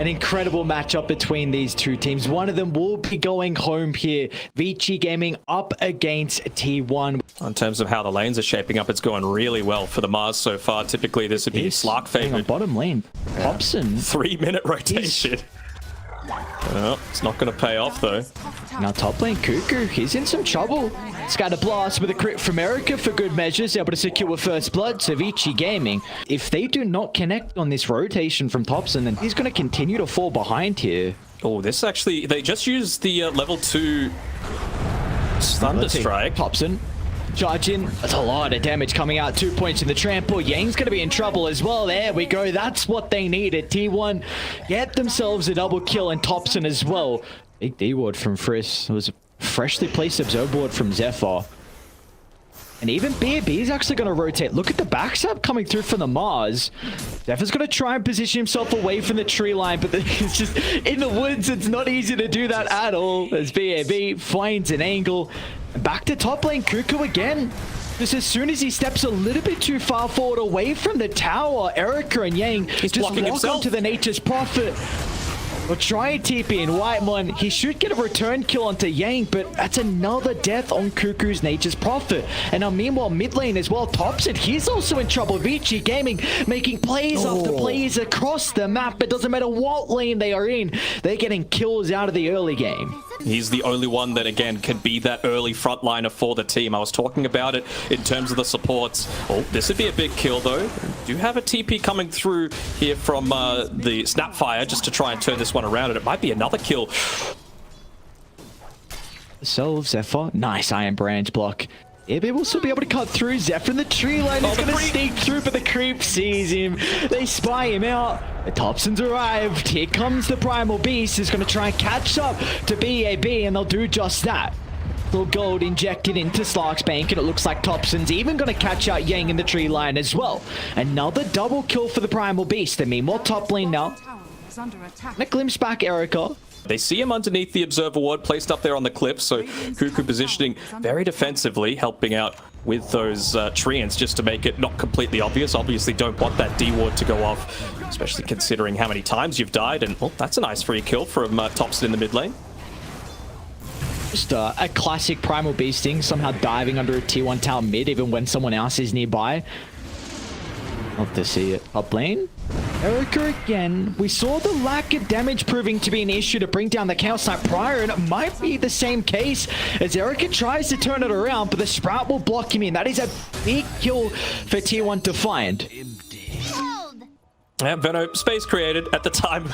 An incredible matchup between these two teams. One of them will be going home here. Vici Gaming up against T1. In terms of how the lanes are shaping up, it's going really well for the Mars so far. Typically, this would be Slark favored. Bottom lane. Hobson. 3-minute rotation. Oh, it's not going to pay off though. Now top lane Cuckoo, he's in some trouble. Scatter Blast with a crit from Erica for good measures, able to secure first blood. So Vici Gaming, if they do not connect on this rotation from Thompson, then he's going to continue to fall behind here. Oh, this actually, they just used the level 2 Thunder Strike. Thompson charging. That's a lot of damage coming out. 2 points in the trample. Yang's going to be in trouble as well. There we go. That's what they needed. T1 get themselves a double kill, and Thompson as well. Big D ward from Friss. It was a freshly placed observer ward from Zephyr. And even BAB is actually going to rotate. Look at the backstab coming through from the Mars. Zephyr's going to try and position himself away from the tree line, but it's just in the woods. It's not easy to do that at all. As BAB finds an angle. And back to top lane, Cuckoo again. Just as soon as he steps a little bit too far forward away from the tower, Erica and Yang just lock onto the Nature's Prophet. We'll try and TP in Whitemon. He should get a return kill onto Yang, but that's another death on Cuckoo's Nature's Prophet. And now meanwhile, mid lane as well, Thompson, he's also in trouble. Vici Gaming making plays after plays across the map. It doesn't matter what lane they are in, they're getting kills out of the early game. He's the only one that, again, can be that early frontliner for the team. I was talking about it in terms of the supports. Oh, this would be a big kill, though. Do have a TP coming through here from the Snapfire just to try and turn this one around, and it might be another kill. So, Zephyr, nice Iron Branch block. They will still be able to cut through. Zephyr in the tree line is going to sneak through, but the creep sees him. They spy him out. The Thompson's arrived. Here comes the Primal Beast. Is going to try and catch up to BAB, and they'll do just that. Little gold injected into Slark's bank, and it looks like Thompson's even going to catch out Yang in the tree line as well. Another double kill for the Primal Beast. And meanwhile, top lane now. And a glimpse back Erica. They see him underneath the observer ward placed up there on the cliff, so Cuckoo positioning very defensively, helping out with those treants just to make it not completely obvious. Obviously don't want that D ward to go off, especially considering how many times you've died. And well, that's a nice free kill from Thompson in the mid lane. Just a classic Primal Beasting, somehow diving under a T1 tower mid even when someone else is nearby. Love to see it. Up lane. Erica again. We saw the lack of damage proving to be an issue to bring down the Chaos Knight prior, and it might be the same case as Erica tries to turn it around, but the Sprout will block him in. That is a big kill for T1 to find. Yeah, Veno, space created at the time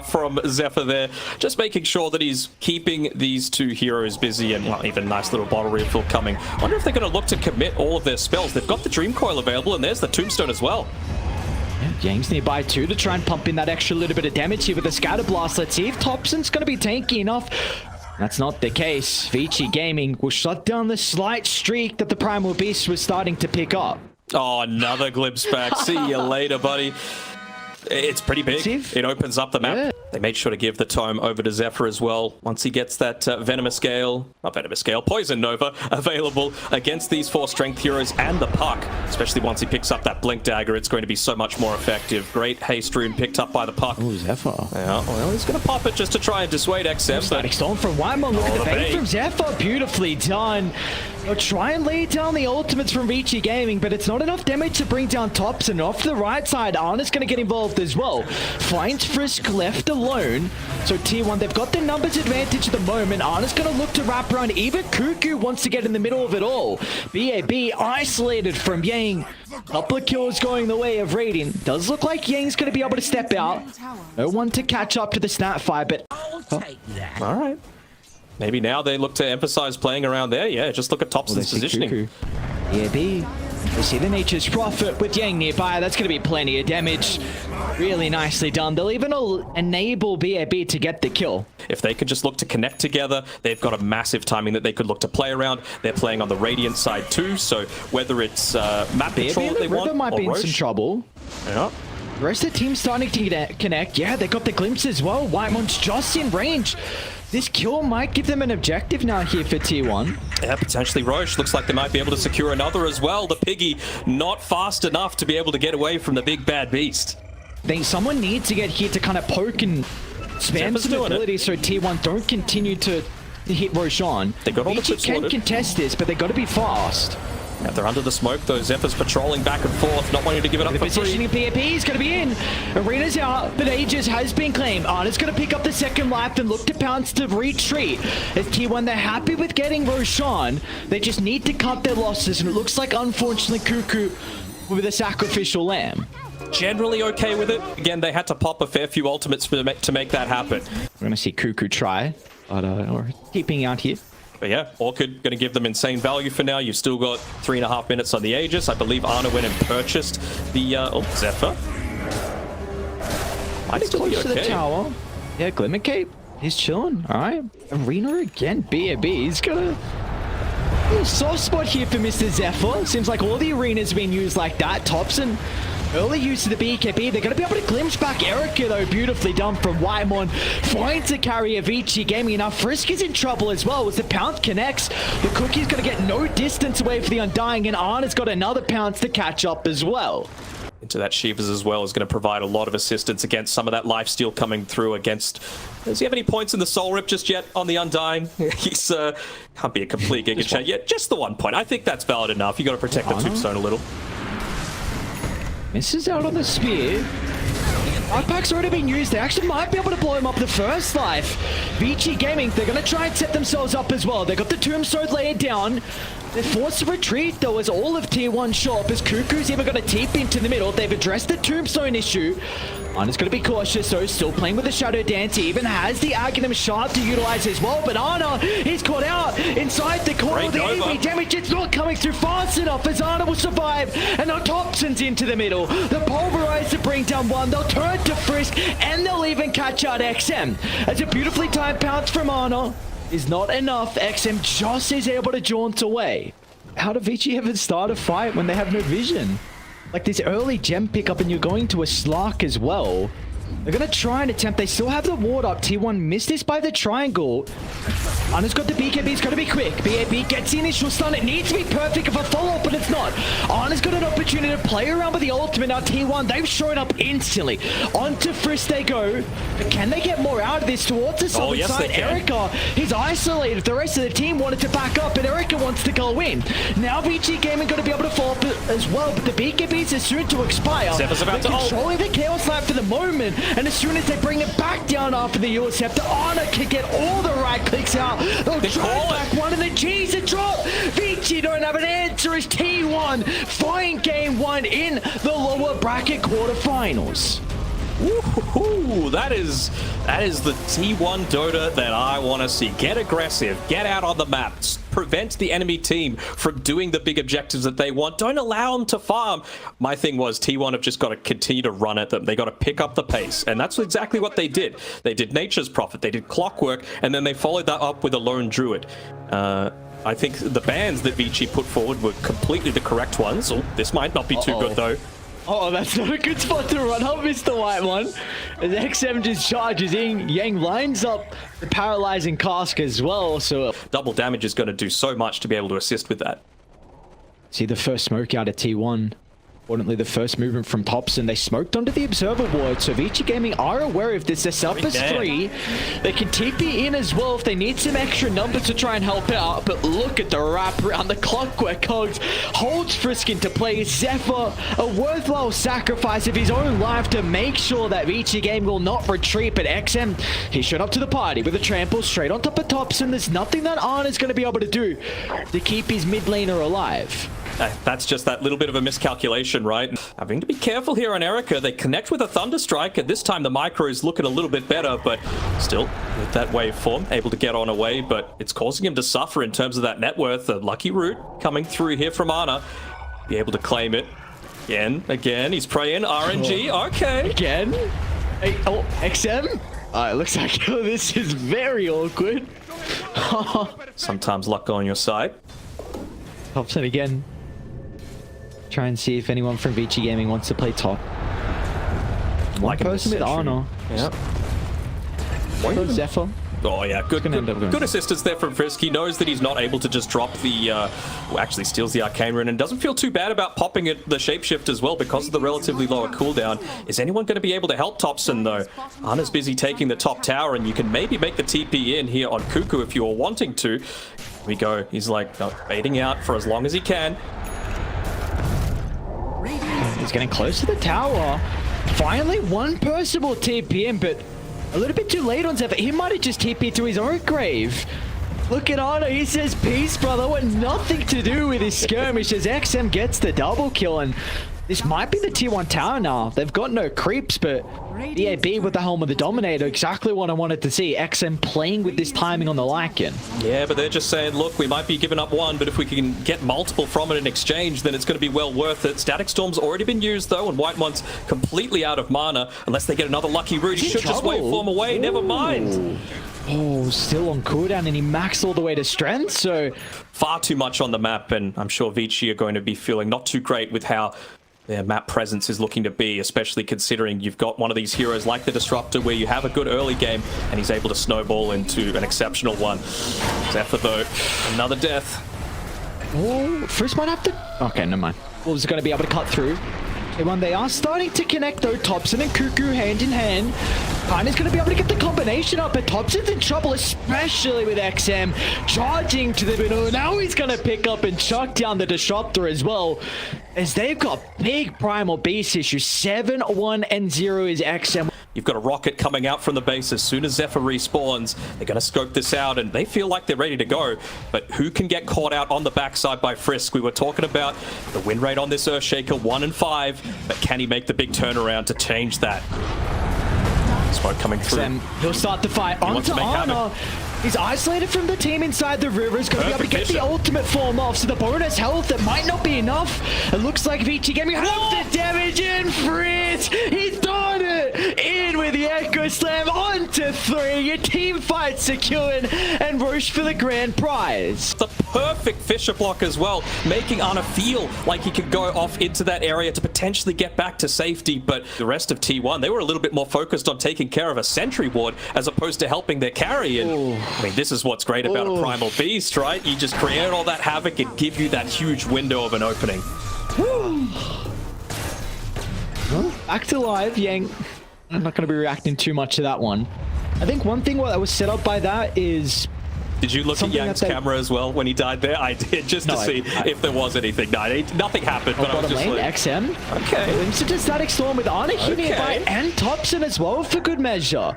from Zephyr there. Just making sure that he's keeping these two heroes busy, and well, even nice little bottle refill coming. Wonder if they're going to look to commit all of their spells. They've got the Dream Coil available, and there's the Tombstone as well. Yeah, Yang's nearby too to try and pump in that extra little bit of damage here with the Scatter Blast. Let's see if Thompson's going to be tanky enough. That's not the case. Vici Gaming will shut down the slight streak that the Primal Beast was starting to pick up. Oh, another glimpse back. See you later, buddy. It's pretty big. It opens up the map. Yeah. They made sure to give the tome over to Zephyr as well. Once he gets that Poison Nova available against these 4 strength heroes and the Puck, especially once he picks up that Blink Dagger, it's going to be so much more effective. Great haste rune picked up by the Puck. Oh, Zephyr. Yeah, well, he's going to pop it just to try and dissuade XM. Static Storm from Whitemon. Look at the bait from Zephyr. Beautifully done. They'll try and lay down the ultimates from Vici Gaming, but it's not enough damage to bring down Thompson. Off to the right side, Arna's going to get involved as well. Finds Frisk left alone. So T1, they've got the numbers advantage at the moment. Arna's going to look to wrap around. Even Cuckoo wants to get in the middle of it all. BAB isolated from Yang. Couple of kills going the way of Radiant. Does look like Yang's going to be able to step out. No one to catch up to the Snapfire, but... All right. Maybe now they look to emphasize playing around there. Yeah, just look at Thompson's positioning. BAB. We see the Nature's Prophet with Yang nearby. That's going to be plenty of damage. Really nicely done. They'll even enable BAB to get the kill. If they could just look to connect together, they've got a massive timing that they could look to play around. They're playing on the Radiant side too, so whether it's map control they want might or be in some trouble. Yeah. The rest of the team's starting to connect. Yeah, they got the glimpse as well. Whitemon's just in range. This kill might give them an objective now here for T1. Yeah, potentially Roche. Looks like they might be able to secure another as well. The Piggy not fast enough to be able to get away from the big bad beast. someone needs to get here to kind of poke and spam Zephyr's some doing it. ability so T1 don't continue to hit Roshan. They got all the VG clips can sorted. contest this, but they got to be fast. Yeah, they're under the smoke, though. Zephyr's patrolling back and forth, not wanting to give it up The for free. positioning PAP is going to be in. Arena's out, but Aegis has been claimed. Ana's going to pick up the second life and look to pounce to retreat. As T1, they're happy with getting Roshan. They just need to cut their losses, and it looks like, unfortunately, Cuckoo with a sacrificial lamb. Generally okay with it. Again, they had to pop a fair few ultimates to make that happen. We're going to see Cuckoo try, but we're keeping out here. But yeah, Orchid going to give them insane value for now. You've still got 3.5 minutes on the Aegis. I believe Ana went and purchased the Zephyr. Might He's still be close to the okay. tower. Yeah, Glimmer Cape. He's chilling. All right. Arena again. BAB. He's got a little soft spot here for Mr. Zephyr. Seems like all the arenas being used like that. Thompson, early use of the BKB. They're going to be able to glimpse back Erica, though. Beautifully done from Whitemon. Finds to carry Avicii Gaming. Now, Frisk is in trouble as well. As the pounce connects, the Cookie's going to get no distance away for the Undying, and Arna's got another pounce to catch up as well. Into that Shivas as well is going to provide a lot of assistance against some of that lifesteal coming through against... Does he have any points in the Soul Rip just yet on the Undying? He's can't be a complete Giga Chat yet. Just the 1 point. I think that's valid enough. You got to protect the Tombstone a little. Misses out on the spear. Pack's already been used. They actually might be able to blow him up the first life. VG Gaming, they're going to try and set themselves up as well. They got the Tombstone laid down. They're forced to retreat, though, as all of Tier 1 show up, as Cuckoo's even got a TP into the middle. They've addressed the Tombstone issue. Ana's going to be cautious, though, still playing with the Shadow Dance. He even has the Aghanim Shard to utilize as well, but Ana, he's caught out inside the corner. The AoE damage, it's not coming through fast enough, as Ana will survive, and now Thompson's into the middle. The Pulverize to bring down one. They'll turn to Frisk, and they'll even catch out XM. As a beautifully timed pounce from Ana is not enough. XM just is able to jaunt away. How do Vici ever start a fight when they have no vision? Like this early gem pickup, and you're going to a Slark as well. They're going to try and attempt. They still have the ward up. T1 missed this by the triangle. Ana's got the BKB. It's got to be quick. BAB gets the initial stun. It needs to be perfect if a follow-up, but it's not. Ana's got an opportunity to play around with the ultimate. Now T1, they've shown up instantly. Onto Frisk they go. But can they get more out of this towards the southern side? Erica, he's isolated. The rest of the team wanted to back up, and Erica wants to go in. Now VG Gaming got to be able to follow up as well, but the BKBs are soon to expire. Zephyr's about to controlling the Chaos Lab for the moment. And as soon as they bring it back down after the Euro Scepter, Ana can get all the right clicks out. They'll drive back one of the G's to drop. Vici don't have an answer as T1 find game one in the lower bracket quarterfinals. Ooh, that is the T1 Dota that I want to see. Get aggressive, get out on the map, prevent the enemy team from doing the big objectives that they want. Don't allow them to farm. My thing was T1 have just got to continue to run at them. They got to pick up the pace, and that's exactly what they did. They did Nature's Prophet, they did Clockwork, and then they followed that up with a Lone Druid. I think the bans that Vici put forward were completely the correct ones. Oh, this might not be too good though. Oh, that's not a good spot to run up, Mr. Whitemon. As XM just charges in, Yang lines up the paralyzing cask as well, so... Double damage is going to do so much to be able to assist with that. See the first smoke out of T1. Importantly, the first movement from Thompson. They smoked onto the Observer Ward, so Vici Gaming are aware of this. They're set up as 3. They can TP in as well if they need some extra numbers to try and help out, but look at the wrap around the Clockwork Cogs. Holds Frisk into play. Zephyr, a worthwhile sacrifice of his own life to make sure that Vici Gaming will not retreat, but XM, he showed up to the party with a trample straight on top of Thompson. There's nothing that Arna's going to be able to do to keep his mid laner alive. That's just that little bit of a miscalculation, right? Having to be careful here on Erica. They connect with a Thunderstrike, and this time the micro is looking a little bit better, but still with that waveform, able to get on away, but it's causing him to suffer in terms of that net worth. The lucky root coming through here from Ana. Be able to claim it. Again, he's praying. RNG, okay. Again? Hey, oh, XM? It looks like this is very awkward. Sometimes luck on your side. Thompson again. Try and see if anyone from Vici Gaming wants to play top. One person with Ana. Yeah. Zephyr. Oh yeah, good assistance there from Frisk. He knows that he's not able to just drop the, well, actually steals the Arcane Rune and doesn't feel too bad about popping it the Shapeshift as well because of the relatively lower cooldown. Is anyone going to be able to help Topson though? Ana's busy taking the top tower, and you can maybe make the TP in here on Cuckoo if you are wanting to. Here we go. He's like baiting out for as long as he can. He's getting close to the tower. Finally, one person will TP in, but a little bit too late on Zephyr. He might have just TP'd to his own grave. Look at Ana. He says, peace, brother. Want nothing to do with his skirmish as XM gets the double kill. And this might be the tier 1 tower now. They've got no creeps, but EAB with the helm of the Dominator. Exactly what I wanted to see. XM playing with this timing on the Lycan. Yeah, but they're just saying, look, we might be giving up one, but if we can get multiple from it in exchange, then it's going to be well worth it. Static Storm's already been used, though, and Whitemon's completely out of mana. Unless they get another lucky root, he should just waveform away. Ooh. Never mind. Oh, still on cooldown, and he maxed all the way to strength, so... Far too much on the map, and I'm sure Vici are going to be feeling not too great with how their map presence is looking to be, especially considering you've got one of these heroes like the Disruptor where you have a good early game and he's able to snowball into an exceptional one. Zephyr, though, another death. Oh, first might have to... Okay, never mind. Wolves are going to be able to cut through. They are starting to connect, though. Topson and Cuckoo hand in hand. Pioneer's going to be able to get the combination up, but Topson's in trouble, especially with XM charging to the middle. Now he's going to pick up and chuck down the Disruptor as well, as they've got big Primal Beast issues. 7-1-0 is XM. You've got a rocket coming out from the base as soon as Zephyr respawns. They're going to scope this out, and they feel like they're ready to go. But who can get caught out on the backside by Frisk? We were talking about the win rate on this Earthshaker, 1-5, but can he make the big turnaround to change that? Smoke coming through. He'll start the fight onto Ana. He's isolated from the team inside the river. He's going to be able to get the ultimate form off. So the bonus health, that might not be enough. It looks like Vici getting half the damage in. Frisk, he's done it. In with the Echo Slam onto 3. Your team fight secured, and Roche for the grand prize. The perfect Fisher block as well, making Ana feel like he could go off into that area to potentially get back to safety. But the rest of T1, they were a little bit more focused on taking care of a sentry ward as opposed to helping their carry. And I mean, this is what's great about a Primal Beast, right? You just create all that havoc and give you that huge window of an opening. Well, back to live, Yang. I'm not going to be reacting too much to that one. I think one thing that was set up by that is... Did you look at Yang's camera as well when he died there? I did, just to see if there was anything. No, nothing happened, but I was just lane, like... XM. Okay. Links to Static Storm with Ana here nearby, and Topson as well for good measure.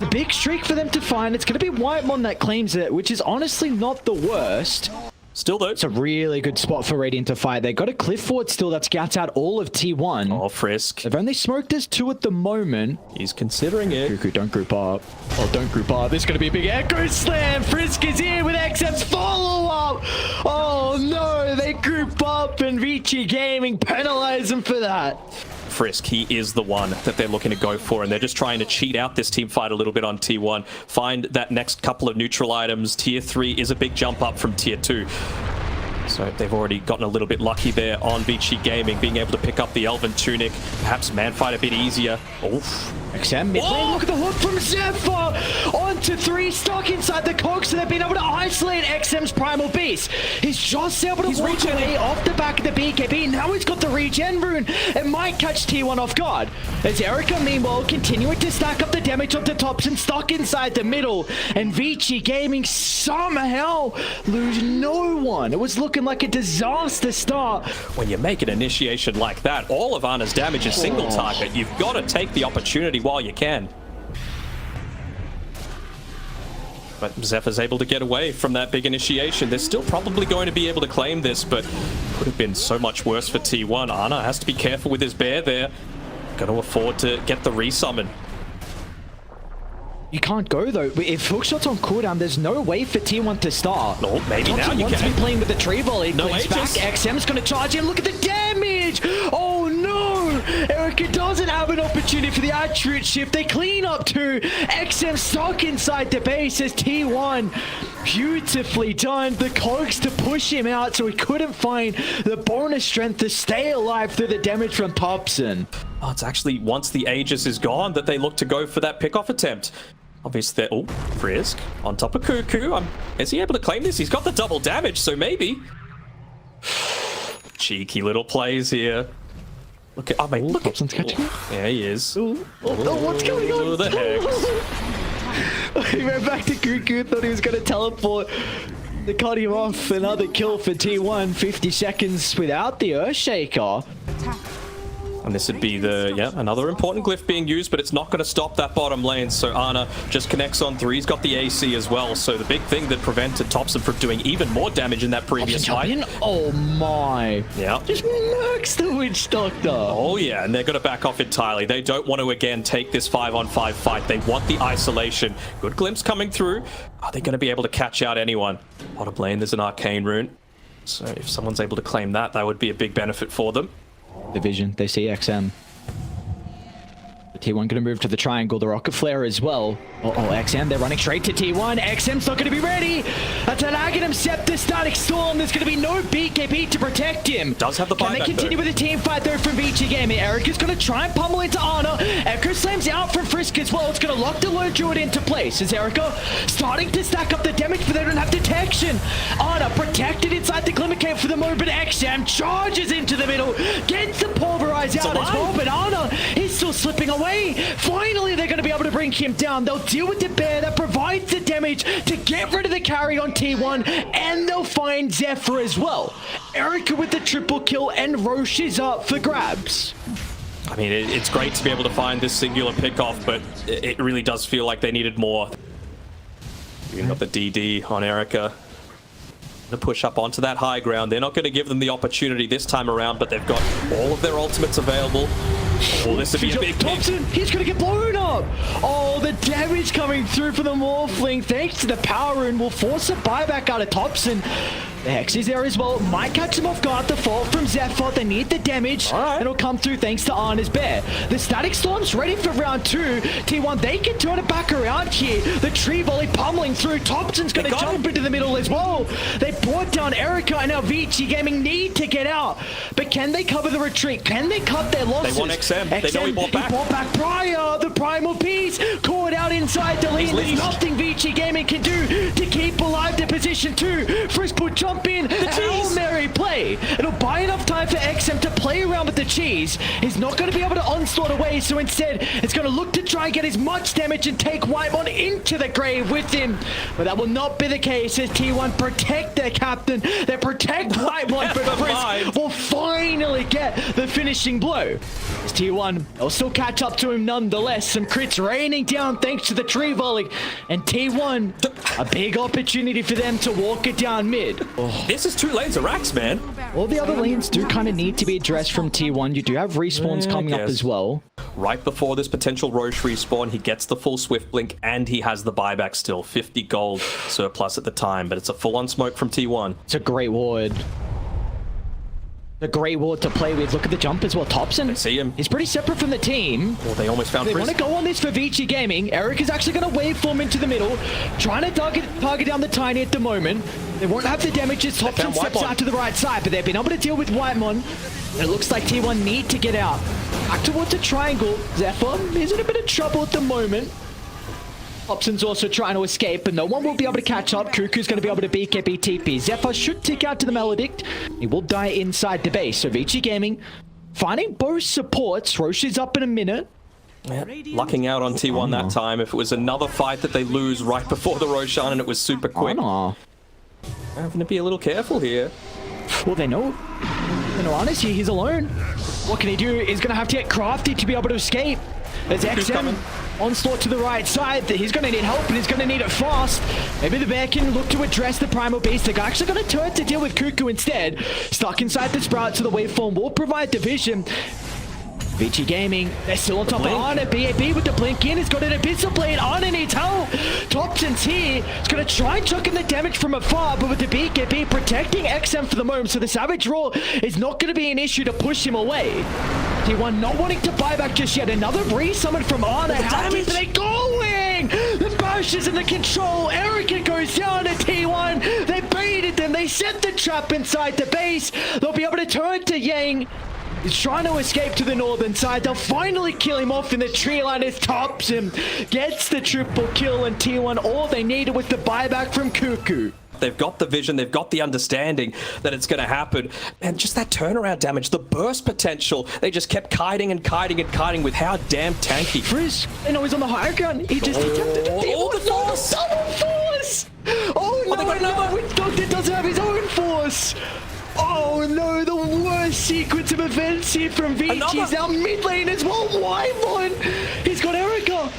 The big streak for them to find, it's going to be Whitemon that claims it, which is honestly not the worst. Still, though, it's a really good spot for Radiant to fight. They got a cliff ward still that scouts out all of T1. Oh, Frisk. They've only smoked us 2 at the moment. He's considering it. Cuckoo, don't group up. Oh, don't group up. There's going to be a big Echo Slam. Frisk is here with XM's follow-up. Oh, no. They group up, and Vici Gaming penalize them for that. Frisk, he is the one that they're looking to go for, and they're just trying to cheat out this team fight a little bit on T1. Find that next couple of neutral items. Tier 3 is a big jump up from Tier 2. So they've already gotten a little bit lucky there on Vici Gaming, being able to pick up the Elven Tunic. Perhaps Manfight a bit easier. Oof. XM mid lane, look at the hook from Zephyr! Onto 3, stuck inside the cog, so they've been able to isolate XM's Primal Beast. He's just able to walk away off the back of the BKB. Now he's got the regen rune. It might catch T1 off guard. As Erica, meanwhile, continuing to stack up the damage up the tops and stuck inside the middle. And Vici Gaming somehow lose no one. It was looking like a disaster start. When you make an initiation like that, all of Ana's damage is single target. You've got to take the opportunity while you can. But Zephyr's able to get away from that big initiation. They're still probably going to be able to claim this, but could have been so much worse for T1. Ana has to be careful with his bear there. Going to afford to get the resummon. You can't go, though. If hookshot's on cooldown, there's no way for T1 to start. No, maybe now you wants can. to be playing with the tree volley. No back. XM's going to charge in. Look at the damage! Oh, no! Erica doesn't have an opportunity for the attribute shift. They clean up too. XM stuck inside the base as T1 beautifully done. The cogs to push him out so he couldn't find the bonus strength to stay alive through the damage from Topson. Oh, it's actually once the Aegis is gone that they look to go for that pickoff attempt. Obviously, oh, Frisk on top of Cuckoo. Is he able to claim this? He's got the double damage, so maybe. Cheeky little plays here. Look at, oh mate, look at, catching it. Yeah, he is. What's going on? The hex. He went back to Cuckoo, thought he was going to teleport. They cut him off. Another kill for T1. 50 seconds without the Earthshaker. And this would be the, yeah, another important glyph being used, but it's not going to stop that bottom lane. So Ana just connects on 3. He's got the AC as well. So the big thing that prevented Thompson from doing even more damage in that previous fight. Oh my. Yeah. Just murks the Witch Doctor. Oh yeah, and they're going to back off entirely. They don't want to again take this 5-on-5 fight. They want the isolation. Good glimpse coming through. Are they going to be able to catch out anyone? Bottom lane, there's an arcane rune. So if someone's able to claim that, that would be a big benefit for them. Division, they see XM. The T1 going to move to the triangle, the rocket flare as well. XM, they're running straight to T1. XM's not going to be ready. That's an Aghanim Scepter Static Storm. There's going to be no BKB to protect him. Does have the buyback. Can they continue with the team fight though from VG Gaming? Eric is going to try and pummel into Ana. Echo slams out from Frisk as well. It's going to lock the Lone Druid into place. Is Erica starting to stack up the damage, but they don't have detection. Ana protected inside the Glimmer Cave for the moment, but XM charges into the middle, gets the Pulverize out as well, but Ana is still slipping away. Finally, they're going to be able to bring him down. They'll deal with the bear that provides the damage to get rid of the carry on T1, and they'll find Zephyr as well. Erica with the triple kill, and Roche is up for grabs. I mean, it's great to be able to find this singular pick-off, but it really does feel like they needed more. You got the DD on Erica. To push up onto that high ground. They're not going to give them the opportunity this time around, but they've got all of their ultimates available. Oh, this would be a big Thompson, he's going to get blown up. Oh, the damage coming through for the Morphling, thanks to the power rune, will force a buyback out of Thompson. The Hex is there as well. Might catch him off guard. The fault from Zephyr. They need the damage. Right. It'll come through thanks to Ana's Bear. The Static Storm's ready for round 2. T1, they can turn it back around here. The tree volley pummeling through. Thompson's going to jump into the middle as well. They brought down Erica, and now VG Gaming need to get out. But can they cover the retreat? Can they cut their losses? They want XM. They know he bought back. He bought back Prior. The Primal Piece caught out inside the lane. There's nothing VG Gaming can do to keep alive their position 2. Frisk will jump in. The Hail Mary play. It'll buy enough time for XM to play around with the cheese. He's not going to be able to onslaught away, so instead it's going to look to try and get as much damage and take Whitemon into the grave with him. But that will not be the case as T1 protect their captain. They protect Whitemon, but Frisk will finally get the finishing blow. As T1, they'll still catch up to him nonetheless. Some crits raining down thanks to the tree volley. And T1, a big opportunity for them to walk it down mid. This is 2 lanes of racks, man. All the other lanes do kind of need to be addressed from T1. You do have respawns coming up as well. Right before this potential Roche respawn, he gets the full Swift Blink, and he has the buyback still. 50 gold surplus at the time, but it's a full-on smoke from T1. It's a great ward. A great ward to play with. Look at the jump as well. Thompson, see him. He's pretty separate from the team. Oh, they almost found They want to go on this for Vici Gaming. Eric is actually going to waveform into the middle, trying to target down the Tiny at the moment. They won't have the damage as Thompson steps out to the right side, but they've been able to deal with Whitemon. And it looks like T1 need to get out. Back towards the triangle. Zephyr is in a bit of trouble at the moment. Thompson's also trying to escape, but no one will be able to catch up. Cuckoo's going to be able to BKB TP. Zephyr should tick out to the Maledict. He will die inside the base. So Vici Gaming finding both supports. Roche is up in a minute. Yeah, lucking out on T1 that time. If it was another fight that they lose right before the Roshan and it was super quick. Having to be a little careful here. Well, they know. Ana's here. He's alone. What can he do? He's going to have to get crafty to be able to escape. There's XM. Onslaught to the right side. He's going to need help, and he's going to need it fast. Maybe the bear can look to address the Primal Beast. They're actually going to turn to deal with Cuckoo instead. Stuck inside the Sprout, so the waveform will provide division. Vici Gaming, they're still on top of Ana. BAB with the blink in. He's got an Abyssal Blade. Ana needs help. Thompson's here. He's going to try and chuck in the damage from afar, but with the BKB protecting XM for the moment, so the Savage Roar is not going to be an issue to push him away. T1 not wanting to buy back just yet. Another re-summon from Ana. How deep are they going? The bashes in the control. Erica goes down to T1. They baited them. They set the trap inside the base. They'll be able to turn to Yang. He's trying to escape to the northern side. They'll finally kill him off in the tree line as Thompson gets the triple kill, and T1 all they needed was the buyback from Cuckoo. They've got the vision, they've got the understanding that it's going to happen. And just that turnaround damage, the burst potential, they just kept kiting and kiting and kiting with how damn tanky. Frisk, I know he's on the higher ground. He just attempted to the force! Double force! Oh no, they got another. Doctor doesn't have his own force. Oh no, the worst sequence of events here from Vici. He's now mid lane as well. Wyvern! He's got Erica.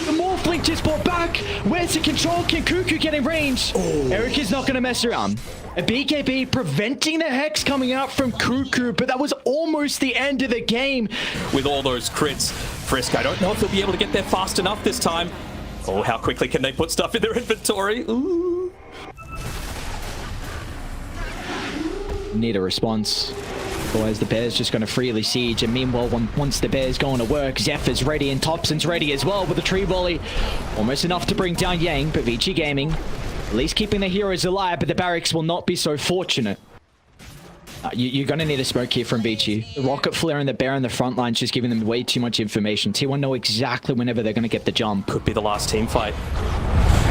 The Morphling just brought back. Where's the control? Can Cuckoo get in range? Erica's not going to mess around. A BKB preventing the Hex coming out from Cuckoo, but that was almost the end of the game. With all those crits, Frisk, I don't know if they'll be able to get there fast enough this time. Oh, how quickly can they put stuff in their inventory? Ooh. Need a response. Otherwise, the Bears just going to freely siege. And meanwhile, once the Bears going to work, Zephyr's ready and Thompson's ready as well with the tree volley. Almost enough to bring down Yang, but Vici Gaming at least keeping the heroes alive, but the barracks will not be so fortunate. You're going to need a smoke here from Vici. The rocket flare and the bear in the front line's just giving them way too much information. T1 know exactly whenever they're going to get the jump. Could be the last team fight.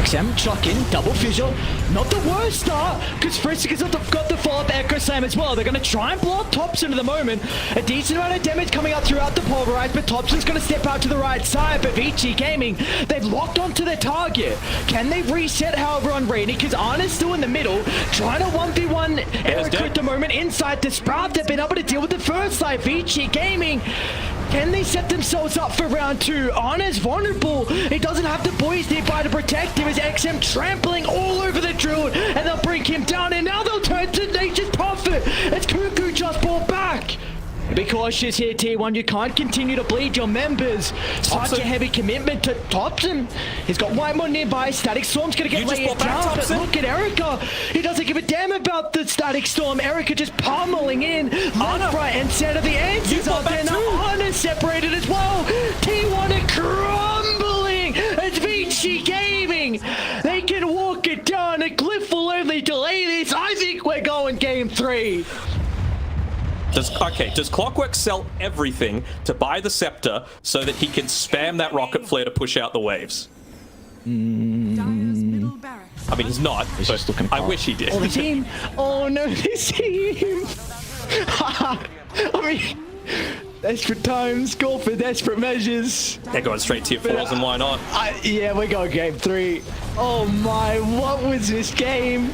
XM, chuck in, double fissure. Not the worst start, because Frisk has got the follow-up Echo Slam as well. They're going to try and blow up Thompson at the moment. A decent amount of damage coming out throughout the Pulverize, but Thompson's going to step out to the right side. But Vici Gaming, they've locked onto their target. Can they reset, however, on Rainy? Because Arna's still in the middle, trying to 1v1 Erica at the moment inside the Sprout. They've been able to deal with the first side. Vici Gaming, can they set themselves up for round two? Arna's vulnerable. He doesn't have the boys nearby to protect him as XM trampling all over the Druid, and they'll bring him down, and now they'll turn to Nature's Prophet as Cuckoo just brought back. Be cautious here, T1. You can't continue to bleed your members. Such a heavy commitment to Thompson. He's got Whitemon nearby. Static Storm's going to get laid down, but look at Erica. He doesn't give a damn about the Static Storm. Erica just pummeling in. Left, right, and center. The answers are there. Now Anna's separated as well. T1 are crumbling. It's Vici Gaming. They can walk it down. A Glyph will only delay this. I think we're going game 3. Does Clockwork sell everything to buy the Scepter so that he can spam that rocket flare to push out the waves? I mean, he's not, but I wish he did. Oh, the team! Oh no, this team! I mean, desperate times call for desperate measures. They're going straight tier 4s, and why not? Yeah, we got game 3. Oh my, what was this game?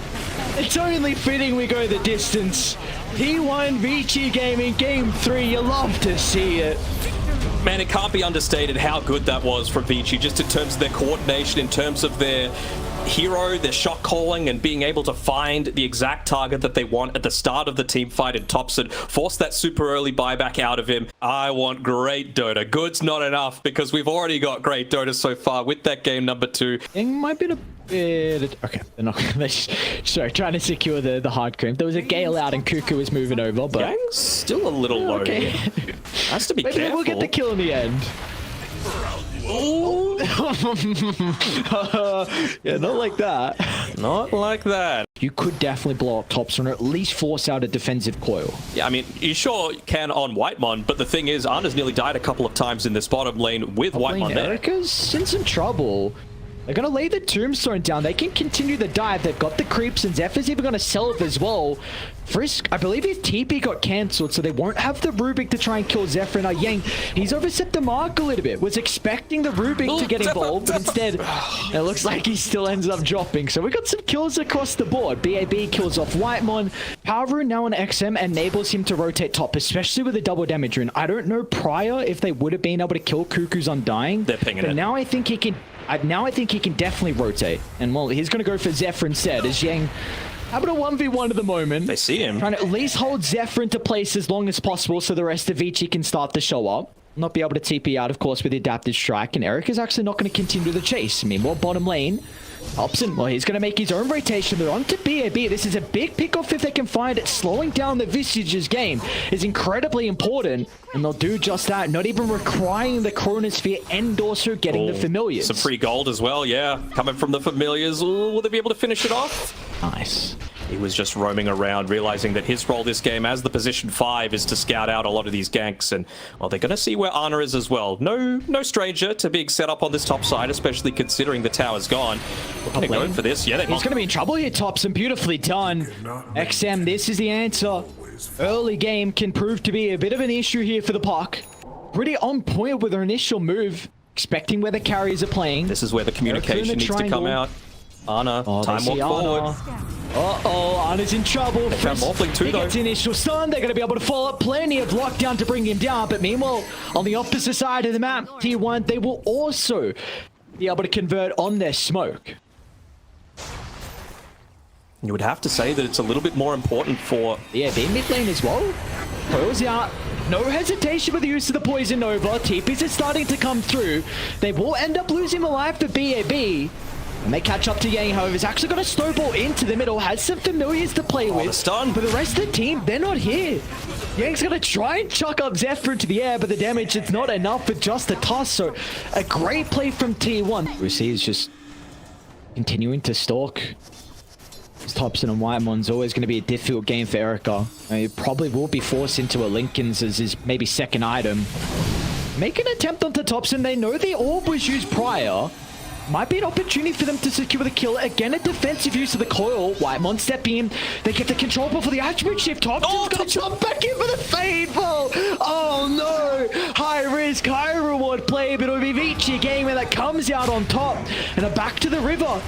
It's only fitting we go the distance. T1 Vici Gaming game 3, you love to see it. Man, it can't be understated how good that was from Vici, just in terms of their coordination, in terms of their hero, their shot calling, and being able to find the exact target that they want at the start of the team fight in Thompson. Force that super early buyback out of him. I want great Dota. Good's not enough, because we've already got great Dota so far with that game number 2. It might be a bit... Okay, they're not... Sorry, trying to secure the hard cream. There was a gale out and Cuckoo was moving over, but... Gang's still a little low. Okay. Has to be careful. Maybe we'll get the kill in the end. Ooh. Yeah, not like that. Not like that. You could definitely blow up Thompson, or at least force out a defensive coil. Yeah, I mean, you sure can on Whitemon, but the thing is, Arna's nearly died a couple of times in this bottom lane with Whitemon there. Erica's in some trouble. They're going to lay the Tombstone down. They can continue the dive. They've got the creeps, and Zephyr's even going to sell it as well. Frisk, I believe his TP got cancelled, so they won't have the Rubik to try and kill Zephyr. Now Yang, he's overset the mark a little bit. Was expecting the Rubik to get involved, but instead, it looks like he still ends up dropping. So we got some kills across the board. BAB kills off Whitemon. Power Rune now on XM enables him to rotate top, especially with a double damage rune. I don't know prior if they would have been able to kill Cuckoo's Undying. They're pinging but it. Now I think he can... Now I think he can definitely rotate. And well, he's going to go for Zephyr instead, as Yang having a 1v1 at the moment. They see him. Trying to at least hold Zephyr into place as long as possible so the rest of Vici can start to show up. Not be able to TP out, of course, with the adaptive strike. And Eric is actually not going to continue the chase. Meanwhile, bottom lane, Hobson, well, he's going to make his own rotation. They're on to BAB. This is a big pick-off if they can find it. Slowing down the Visage's game is incredibly important. And they'll do just that, not even requiring the Chronosphere and also getting the Familiars. Some free gold as well, yeah. Coming from the Familiars. Ooh, will they be able to finish it off? Nice. He was just roaming around, realizing that his role this game as the position 5 is to scout out a lot of these ganks. And, well, they're going to see where Ana is as well. No stranger to being set up on this top side, especially considering the tower's gone. We're going to go for this. Yeah, he's going to be in trouble here, Topson. Beautifully done. XM, this is the answer. Early game can prove to be a bit of an issue here for the Puck. Pretty on point with their initial move, expecting where the carriers are playing. This is where the communication needs to come out. Ana, time walk forward. Uh-oh, Ana's in trouble. They found Morphling too, though. He gets initial stun. They're going to be able to follow up. Plenty of lockdown to bring him down. But meanwhile, on the opposite side of the map, T1, they will also be able to convert on their smoke. You would have to say that it's a little bit more important for... Yeah, B mid lane as well. Coils out. No hesitation with the use of the Poison Nova. TPs are starting to come through. They will end up losing the life to BAB. And they catch up to Yang, however, he's actually got a snowball into the middle, has some familiars to play with. The stun. But the rest of the team, they're not here. Yang's going to try and chuck up Zephyr into the air, but the damage is not enough for just a toss. So a great play from T1. We see is just continuing to stalk. Topson and Whitemon's always going to be a difficult game for Erica. He probably will be forced into a Lincoln's as his maybe second item. Make an attempt onto Topson. They know the orb was used prior. Might be an opportunity for them to secure the kill. Again, a defensive use of the coil. Whitemon stepping in. They get the control ball for the attribute shift. Topson's going to jump back in for the fade ball. Oh no! High risk, high reward play, but it'll be Vici Gaming that comes out on top. And are back to the river.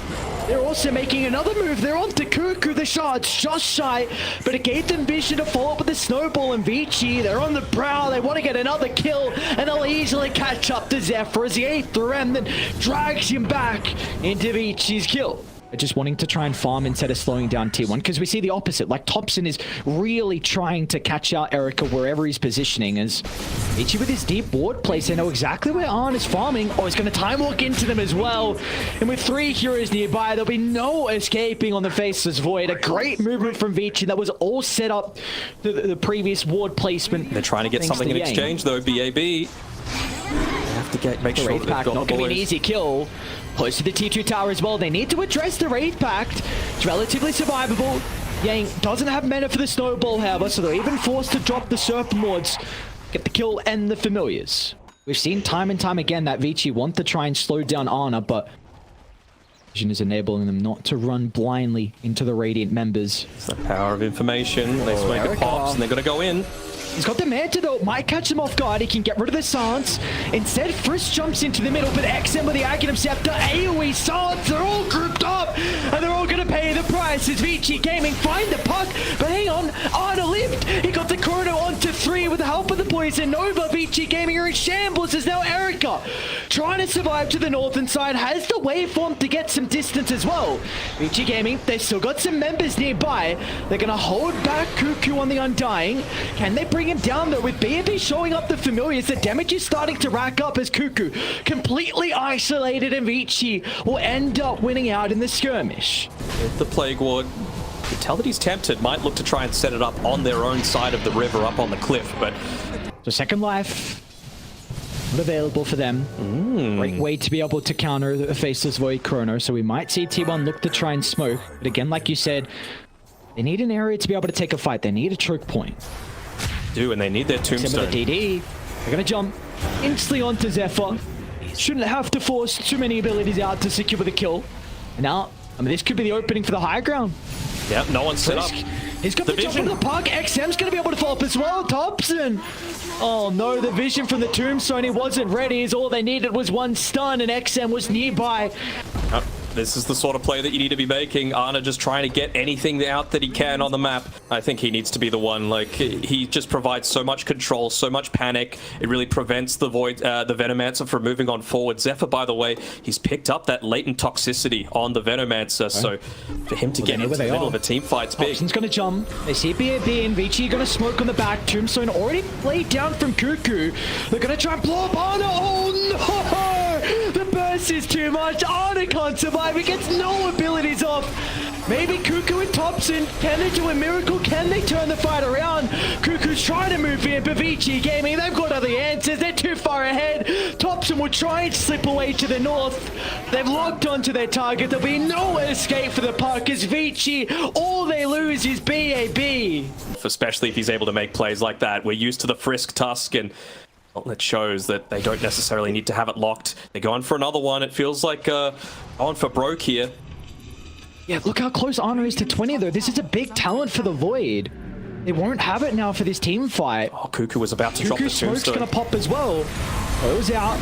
They're also making another move. They're on to Cuckoo. The shot's just shy, but it gave them vision to follow up with the snowball and Vici. They're on the prowl. They want to get another kill, and they'll easily catch up to Zephyr as the 8th rem then drags him back into Vici's kill. Just wanting to try and farm instead of slowing down T1, because we see the opposite. Like, Topson is really trying to catch out Erica wherever he's positioning, as Vici with his deep ward place, they know exactly where Arn is farming. Oh, he's going to time walk into them as well. And with 3 heroes nearby, there'll be no escaping on the Faceless Void. A great movement from Vici that was all set up to the previous ward placement. They're trying to get something in exchange, though, BAB. They have to make sure Wraith Pact, not going to be an easy kill. Close to the T2 tower as well. They need to address the Wraith Pact. It's relatively survivable. Yang doesn't have mana for the snowball, however, so they're even forced to drop the Serpent Wards, get the kill and the familiars. We've seen time and time again that Vici want to try and slow down Ana, but vision is enabling them not to run blindly into the Radiant members. It's the power of information. They smoke it pops and they're going to go in. He's got the antidote, might catch him off guard. He can get rid of the silence. Instead, Frisk jumps into the middle, but XM with the Aghanim Scepter, AoE silence, they're all grouped up, and they're all going to pay the price as Vici Gaming find the puck. But hang on, Ana lived. He got the Chrono onto 3 with the help of the Poison Nova. Vici Gaming are in shambles as now Erica trying to survive to the northern side, has the waveform to get some distance as well. Vici Gaming, they've still got some members nearby. They're going to hold back Cuckoo on the Undying. Can they bring him down though? With B&B showing up the familiars, the damage is starting to rack up as Cuckoo completely isolated, and Vici will end up winning out in the skirmish. With the Plague Ward, you can tell that he's tempted, might look to try and set it up on their own side of the river up on the cliff, but... So second life, not available for them. Great way to be able to counter the Faceless Void Chrono, so we might see T1 look to try and smoke, but again, like you said, they need an area to be able to take a fight. They need a choke point. And they need their tombstone. With the DD, they're going to jump instantly onto Zephyr. Shouldn't have to force too many abilities out to secure the kill. And now, I mean, this could be the opening for the high ground. Yep, no one's set up. He's got the jump into the puck. XM's going to be able to follow up as well. Topson. Oh no, the vision from the tombstone, he wasn't ready, as all they needed was one stun, and XM was nearby. This is the sort of play that you need to be making. Ana just trying to get anything out that he can on the map. I think he needs to be the one. Like, he just provides so much control, so much panic. It really prevents the Venomancer from moving on forward. Zephyr, by the way, he's picked up that latent toxicity on the Venomancer. So for him to get into the middle of a team fight's big. Topson's going to jump. They see BAB and Vici going to smoke on the back. Tombstone already played down from Cuckoo. They're going to try and blow up Ana. Oh no! The burst This is too much. Ana can't survive. He gets no abilities off. Maybe Cuckoo and Thompson. Can they do a miracle? Can they turn the fight around? Cuckoo's trying to move in, but Vici Gaming, they've got other answers. They're too far ahead. Thompson will try and slip away to the north. They've locked onto their target. There'll be no escape for the Parkers. Vici, all they lose is BAB. Especially if he's able to make plays like that. We're used to the Frisk Tusk, and well, it shows that they don't necessarily need to have it locked. They're going for another one. It feels like on for broke here. Yeah, look how close Ana is to 20, though. This is a big talent for the Void. They won't have it now for this team fight. Oh, Cuckoo was about to drop the Smoke's tombstone. going to pop as well. Goes out.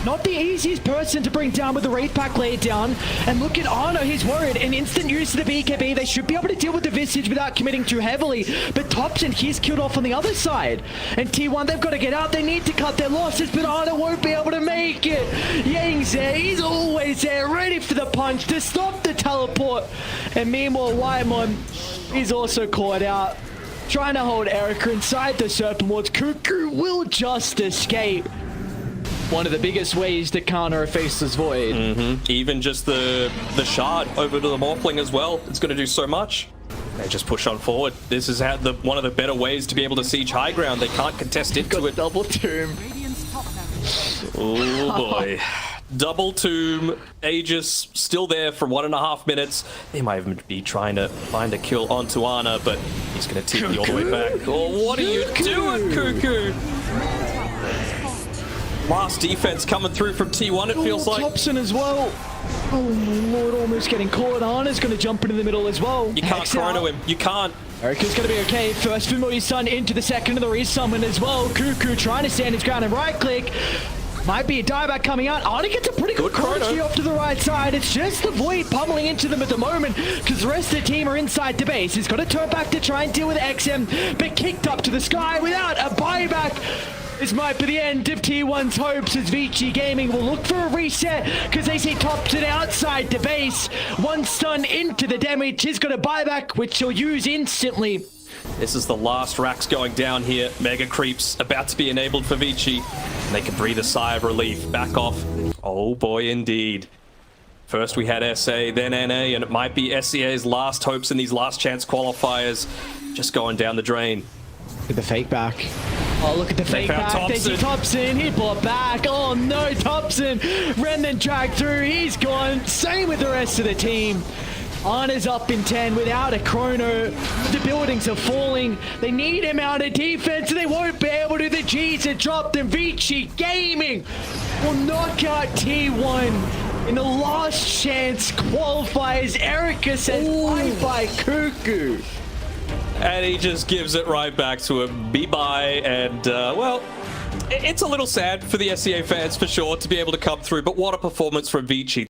Not the easiest person to bring down with the Wraith Pack laid down. And look at Ana, he's worried. An instant use to the BKB. They should be able to deal with the Visage without committing too heavily. But Thompson, he's killed off on the other side. And T1, they've got to get out. They need to cut their losses, but Ana won't be able to make it. Yang's there. He's always there, ready for the punch to stop the teleport. And meanwhile, Waimon is also caught out. Trying to hold Erica inside the Serpent Wards. Cuckoo will just escape. One of the biggest ways to counter a Faceless Void. Even just the shard over to the Morphling as well. It's going to do so much. They just push on forward. This is how one of the better ways to be able to siege high ground. They can't contest into it. Double tomb. Oh boy. Double tomb. Aegis still there for 1.5 minutes. They might even be trying to find a kill onto Ana, but he's going to TP all the way back. Oh, what are you doing, Cuckoo? Last defense coming through from T1, it feels like. Thompson as well. Oh my lord, almost getting caught. Ana's going to jump into the middle as well. You can't chrono him. You can't. Erica's going to be okay. First Familiar Sun into the second, and there is someone as well. Cuckoo trying to stand his ground and right click. Might be a dieback coming out. Ana gets a pretty good chrono off to the right side. It's just the Void pummeling into them at the moment because the rest of the team are inside the base. He's got to turn back to try and deal with XM, but kicked up to the sky without a buyback. This might be the end of T1's hopes as Vici Gaming will look for a reset because they see Thompson outside the base. One stun into the damage. He's got a buyback, which he'll use instantly. This is the last racks going down here. Mega Creeps about to be enabled for Vici. And they can breathe a sigh of relief. Back off. Oh boy, indeed. First we had SA, then NA, and it might be SEA's last hopes in these last chance qualifiers. Just going down the drain. Look at the fake back. Oh, look at the fake back. Thompson. They see Thompson. He brought back. Oh no, Thompson. Ren then dragged through. He's gone. Same with the rest of the team. Ana's up in 10 without a chrono. The buildings are falling. They need him out of defense. They won't be able to. The G's are dropped, and Vici Gaming will knock out T1 in the last chance qualifiers. Erica says bye-bye Cuckoo. And he just gives it right back to him. Bye-bye. And, well, it's a little sad for the SEA fans for sure to be able to come through, but what a performance from Vici.